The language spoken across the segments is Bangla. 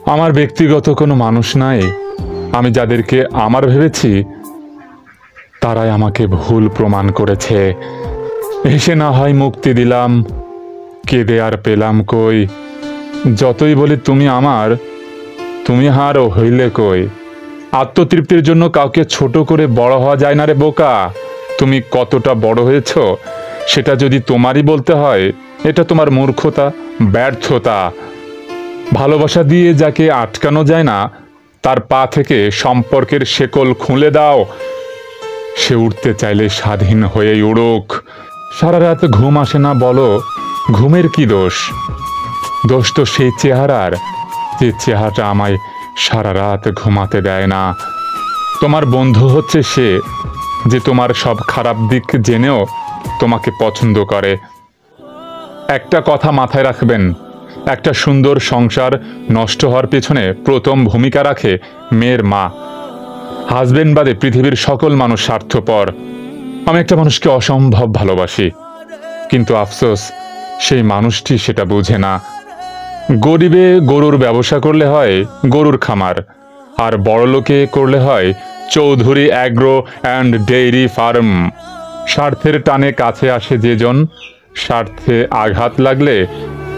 আমার ব্যক্তিগত কোনো মানুষ নাই। আমি যাদেরকে আমার ভেবেছি তারাই আমাকে ভুল প্রমাণ করেছে। এসে না হয় মুক্তি দিলাম, কেঁদে আর পেলাম কই। যতই বলি তুমি আমার, তুমি হারও হইলে কই। আত্মতৃপ্তির জন্য কাউকে ছোট করে বড় হওয়া যায় না রে বোকা। তুমি কতটা বড় হয়েছ সেটা যদি তোমারই বলতে হয়, এটা তোমার মূর্খতা, ব্যর্থতা। ভালোবাসা দিয়ে যাকে আটকানো যায় না তার পা থেকে সম্পর্কের শেকল খুলে দাও। সে উঠতে চাইলে স্বাধীন হয়েই উড়ুক। সারা রাত ঘুম আসে না বলো, ঘুমের কি দোষ? দোষ তো সেই চেহারার, যে চেহারাটা আমায় সারা রাত ঘুমাতে দেয় না। তোমার বন্ধু হচ্ছে সে যে তোমার সব খারাপ দিক জেনেও তোমাকে পছন্দ করে। একটা কথা মাথায় রাখবেন, একটা সুন্দর সংসার নষ্ট হওয়ার পেছনে প্রথম ভূমিকা রাখে মেয়ের মা। হাজবেন্ড বাদে পৃথিবীর সকল মানুষ স্বার্থপর। আমি একটা মানুষকে অসম্ভব ভালোবাসি, কিন্তু আফসোস সেই মানুষটি সেটা বুঝে না। গরিবে গরুর ব্যবসা করলে হয় গরুর খামার, আর বড়লোকে করলে হয় Chowdhury agro and dairy farm. স্বার্থের টানে কাছে আসে যেজন, স্বার্থে আঘাত লাগলে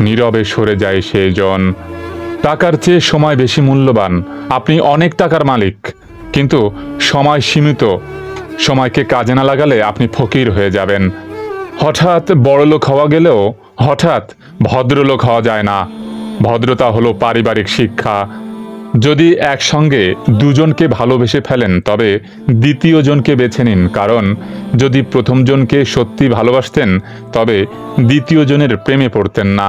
নীরবে সরে যায় সেজন। টাকার চেয়ে সময় বেশি মূল্যবান। আপনি অনেক টাকার মালিক, কিন্তু সময় সীমিত। সময়কে কাজে না লাগালে আপনি ফকির হয়ে যাবেন। হঠাৎ বড়লোক হওয়া গেলেও হঠাৎ ভদ্রলোক হওয়া যায় না। ভদ্রতা হলো পারিবারিক শিক্ষা। যদি একসঙ্গে দুজনকে ভালোবেসে ফেলেন তবে দ্বিতীয় জনকে বেছে নিন, কারণ যদি প্রথম জনকে সত্যি ভালোবাসতেন তবে দ্বিতীয় জনের প্রেমে পড়তেন না।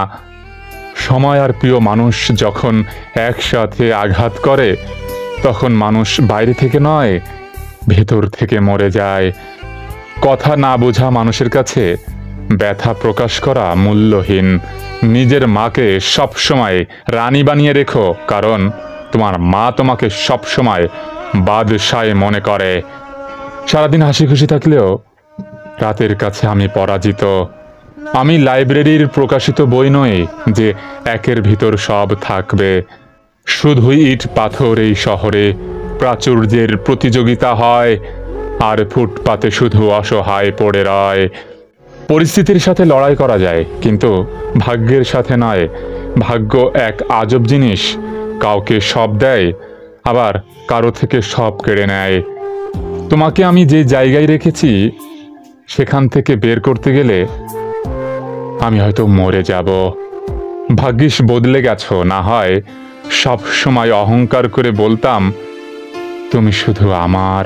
সময় আর প্রিয় মানুষ যখন একসাথে আঘাত করে তখন মানুষ বাইরে থেকে নয়, ভেতর থেকে মরে যায়। কথা না বোঝা মানুষের কাছে ব্যথা প্রকাশ করা মূল্যহীন। নিজের মাকে সবসময় রানী বানিয়ে রেখো, কারণ তোমার মা তোমাকে সবসময় বাদশাহ মনে করে। সারাদিন হাসি খুশি থাকলেও রাতের কাছে আমি পরাজিত। আমি লাইব্রেরির প্রকাশিত বই নই যে একের ভিতর সব থাকবে। শুধুই ইট পাথর এই শহরে প্রাচুর্যের প্রতিযোগিতা হয়, আর ফুটপাতে শুধু অসহায় পড়ে রয়। পরিস্থিতির সাথে লড়াই করা যায়, কিন্তু ভাগ্যের সাথে নয়। ভাগ্য এক আজব জিনিস, কাউকে সব দেয় আবার কারো থেকে সব কেড়ে নেয়। তোমাকে আমি যে জায়গায় রেখেছি সেখান থেকে বের করতে গেলে আমি হয়তো মরে যাব। ভাগ্যিস বদলে গেছো, না হয় সব সময় অহংকার করে বলতাম তুমি শুধু আমার।